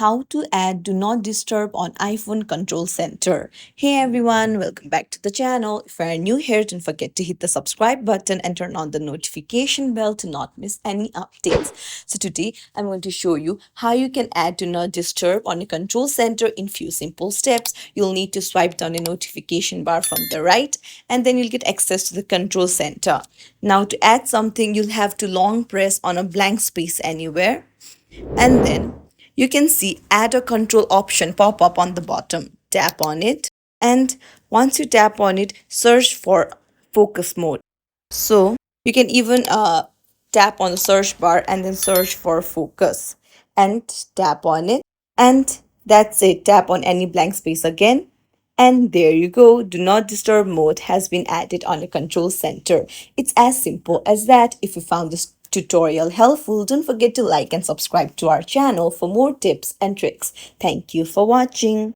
how to add Do Not Disturb on iPhone Control Center. Hey everyone, welcome back to the channel. If you are new here, don't forget to hit the subscribe button and turn on the notification bell to not miss any updates. So today I'm going to show you how you can add Do Not Disturb on your Control Center in few simple steps. You'll need to swipe down a notification bar from the right and then you'll get access to the Control Center. Now to add something, you'll have to long press on a blank space anywhere and then you can see add a control option pop up on the bottom. Tap on it and once you tap on it, search for focus mode. So you can even tap on the search bar and then search for focus and tap on it, and that's it. Tap on any blank space again and there you go. Do not disturb mode has been added on the control center. It's as simple as that. If you found this tutorial helpful, don't forget to like and subscribe to our channel for more tips and tricks. Thank you for watching.